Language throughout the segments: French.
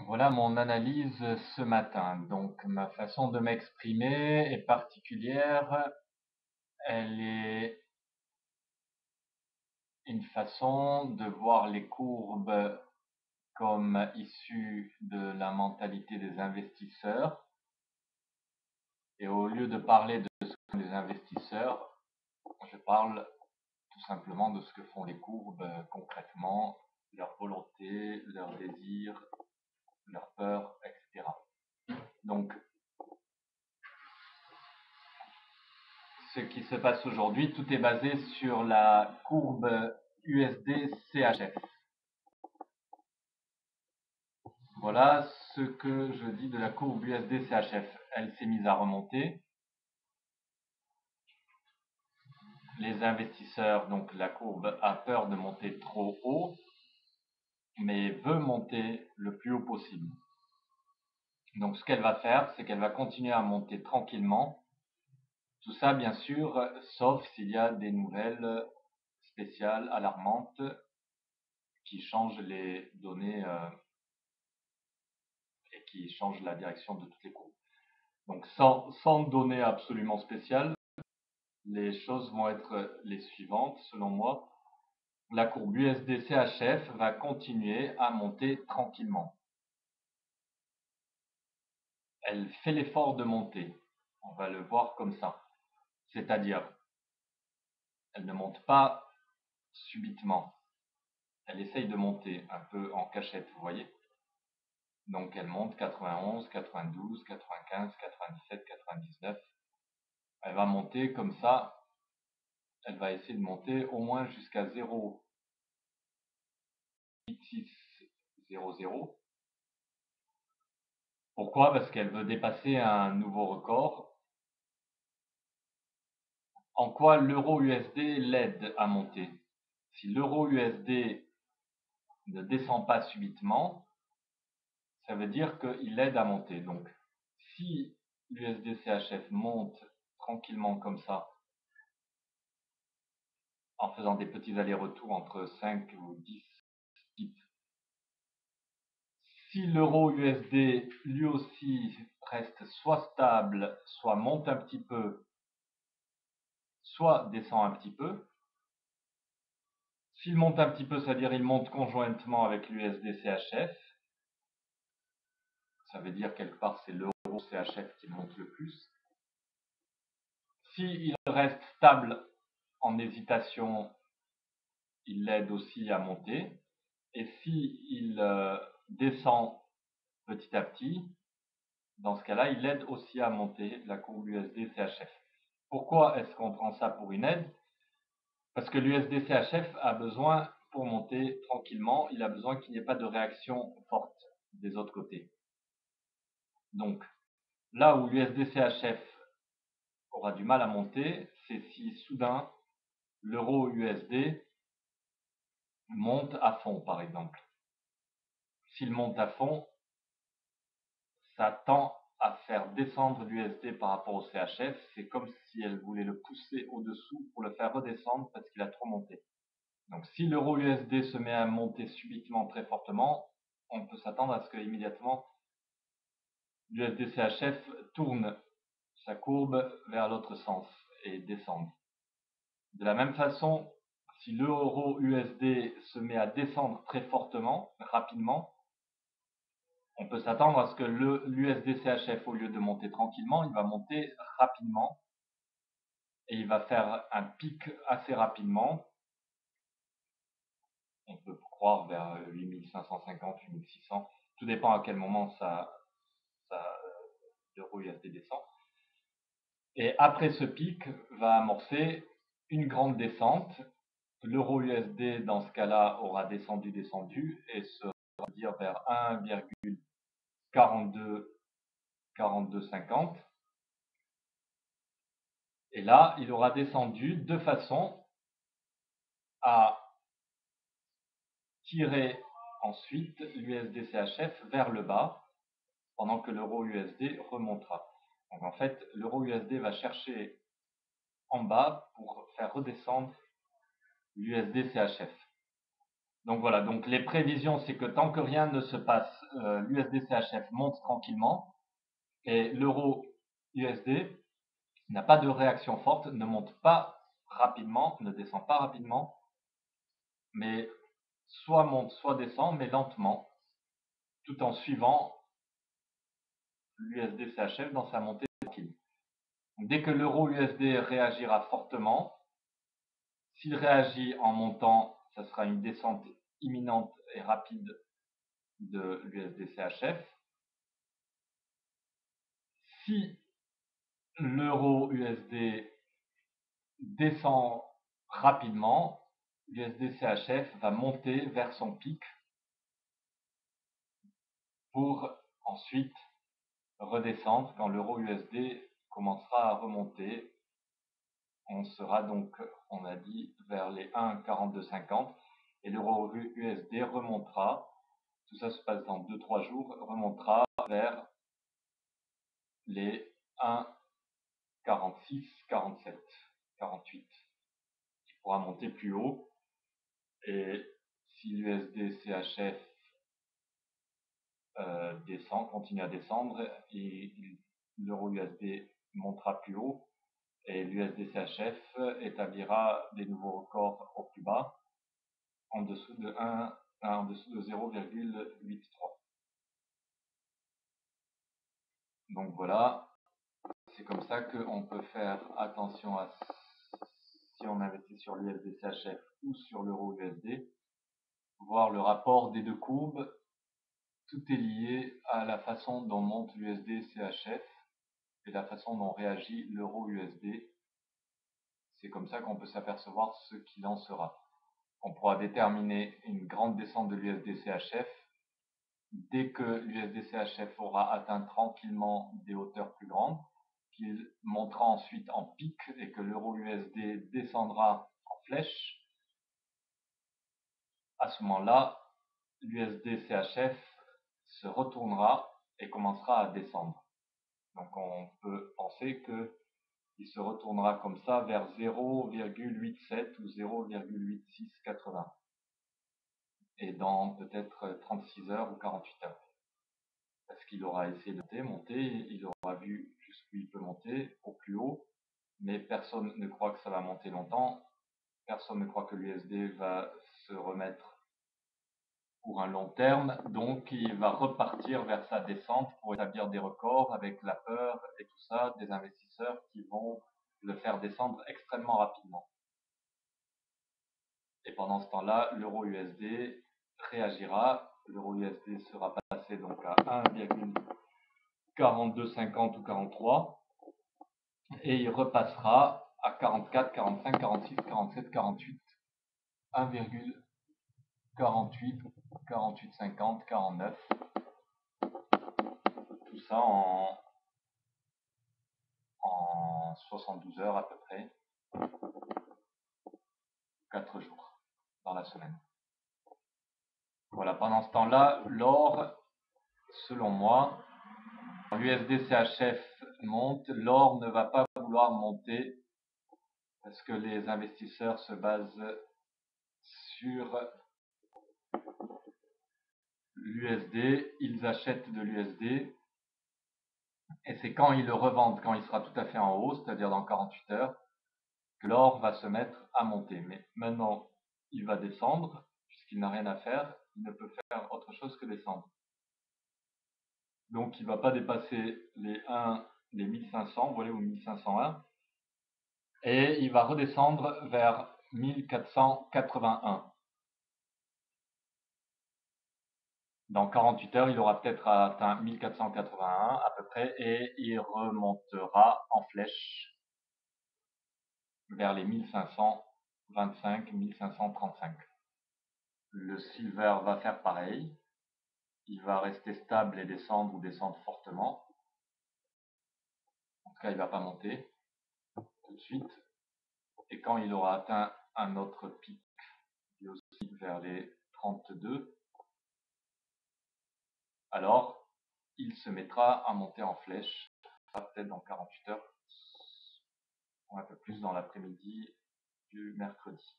Voilà mon analyse ce matin. Donc ma façon de m'exprimer est particulière. Elle est une façon de voir les courbes comme issues de la mentalité des investisseurs. Et au lieu de parler de ce que font les investisseurs, je parle tout simplement de ce que font les courbes concrètement, leur volonté, leurs désirs, leurs peurs, etc. Donc ce qui se passe aujourd'hui, tout est basé sur la courbe USD-CHF. Voilà ce que je dis de la courbe USD-CHF. Elle s'est mise à remonter. Les investisseurs, donc la courbe a peur de monter trop haut, mais veut monter le plus haut possible. Donc ce qu'elle va faire, c'est qu'elle va continuer à monter tranquillement. Tout ça, bien sûr, sauf s'il y a des nouvelles spéciales, alarmantes, qui changent les données et qui changent la direction de toutes les courbes. Donc sans données absolument spéciales, les choses vont être les suivantes selon moi. La courbe USD-CHF va continuer à monter tranquillement. Elle fait l'effort de monter. On va le voir comme ça. C'est-à-dire, elle ne monte pas subitement. Elle essaye de monter un peu en cachette, vous voyez. Donc elle monte 91, 92, 95, 97, 99. Elle va monter comme ça. Elle va essayer de monter au moins jusqu'à 0,8600. Pourquoi? Parce qu'elle veut dépasser un nouveau record. En quoi l'euro USD l'aide à monter? Si l'euro USD ne descend pas subitement, ça veut dire qu'il l'aide à monter. Donc, si l'USD CHF monte tranquillement comme ça, en faisant des petits allers-retours entre 5 ou 10 pips, si l'euro USD lui aussi reste soit stable, soit monte un petit peu, soit descend un petit peu, s'il monte un petit peu, c'est-à-dire il monte conjointement avec l'USD CHF, ça veut dire quelque part c'est l'euro CHF qui monte le plus. S'il reste stable en hésitation, il l'aide aussi à monter. Et s'il descend petit à petit, dans ce cas-là, il aide aussi à monter la courbe USD-CHF. Pourquoi est-ce qu'on prend ça pour une aide? Parce que l'USD-CHF a besoin, pour monter tranquillement, il a besoin qu'il n'y ait pas de réaction forte des autres côtés. Donc, là où l'USD-CHF aura du mal à monter, c'est si soudain l'euro USD monte à fond, par exemple. S'il monte à fond, ça tend à faire descendre l'USD par rapport au CHF. C'est comme si elle voulait le pousser au-dessous pour le faire redescendre parce qu'il a trop monté. Donc si l'euro USD se met à monter subitement très fortement, on peut s'attendre à ce que immédiatement l'USD CHF tourne sa courbe vers l'autre sens et descende. De la même façon, si l'euro USD se met à descendre très fortement, rapidement, on peut s'attendre à ce que l'USD CHF, au lieu de monter tranquillement, il va monter rapidement et il va faire un pic assez rapidement. On peut croire vers 8550, 8600. Tout dépend à quel moment l'euro USD descend. Et après ce pic va amorcer une grande descente. L'euro USD, dans ce cas-là, aura descendu et sera dire vers 1,4250. Et là, il aura descendu de façon à tirer ensuite l'USD CHF vers le bas pendant que l'euro USD remontera. Donc en fait, l'euro USD va chercher en bas pour faire redescendre l'USD CHF. Donc voilà, donc les prévisions, c'est que tant que rien ne se passe, l'USD-CHF monte tranquillement et l'euro USD n'a pas de réaction forte, ne monte pas rapidement, ne descend pas rapidement, mais soit monte, soit descend, mais lentement, tout en suivant l'USD-CHF dans sa montée tranquille. Dès que l'euro USD réagira fortement, s'il réagit en montant, ça sera une descente imminente et rapide de l'USD-CHF. Si l'euro USD descend rapidement, l'USD-CHF va monter vers son pic pour ensuite redescendre quand l'euro USD commencera à remonter. On sera donc, on a dit, vers les 1,4250 et l'euro USD remontera. Tout ça se passe dans 2-3 jours, remontera vers les 1,46, 47, 48. Il pourra monter plus haut et si l'USD-CHF descend, continue à descendre et l'euro USD montera plus haut et l'USD-CHF établira des nouveaux records au plus bas en dessous de 0,83. Donc voilà, c'est comme ça qu'on peut faire attention à si on investit sur l'USD-CHF ou sur l'euro USD, voir le rapport des deux courbes. Tout est lié à la façon dont monte l'USD-CHF et la façon dont réagit l'euro USD. C'est comme ça qu'on peut s'apercevoir ce qu'il en sera. On pourra déterminer une grande descente de l'USD-CHF dès que l'USD-CHF aura atteint tranquillement des hauteurs plus grandes, qu'il montera ensuite en pic et que l'euro USD descendra en flèche. À ce moment-là, l'USD-CHF se retournera et commencera à descendre. Donc on peut penser qu'il se retournera comme ça vers 0,87 ou 0,8680. Et dans peut-être 36 heures ou 48 heures. Parce qu'il aura essayé de monter, il aura vu jusqu'où il peut monter, au plus haut, mais personne ne croit que ça va monter longtemps, personne ne croit que l'USD va se remettre pour un long terme, donc il va repartir vers sa descente pour établir des records avec la peur et tout ça, des investisseurs qui vont le faire descendre extrêmement rapidement. Et pendant ce temps-là, l'euro USD réagira, l'euro USD sera passé donc à 1,4250 ou 43 et il repassera à 44, 45, 46, 47, 48, 1,48, 48, 50, 49. Tout ça en 72 heures à peu près, 4 jours dans la semaine. Voilà, pendant ce temps-là, l'or, selon moi, l'USD-CHF monte, l'or ne va pas vouloir monter parce que les investisseurs se basent sur l'USD, ils achètent de l'USD et c'est quand ils le revendent, quand il sera tout à fait en haut, c'est-à-dire dans 48 heures, que l'or va se mettre à monter. Mais maintenant, il va descendre, puisqu'il n'a rien à faire, il ne peut faire autre chose que descendre. Donc il ne va pas dépasser les 1500, voilà, ou 1501, et il va redescendre vers 1481. Dans 48 heures, il aura peut-être atteint 1481 à peu près, et il remontera en flèche vers les 1525, 1535. Le silver va faire pareil. Il va rester stable et descendre ou descendre fortement. En tout cas, il ne va pas monter tout de suite. Et quand il aura atteint un autre pic, lui aussi vers les 32, alors il se mettra à monter en flèche, peut-être dans 48 heures, ou un peu plus dans l'après-midi du mercredi.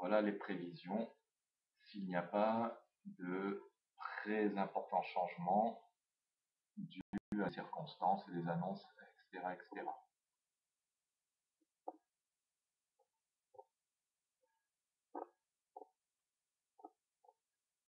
Voilà les prévisions s'il n'y a pas de très importants changements dus à des circonstances et des annonces, etc., etc.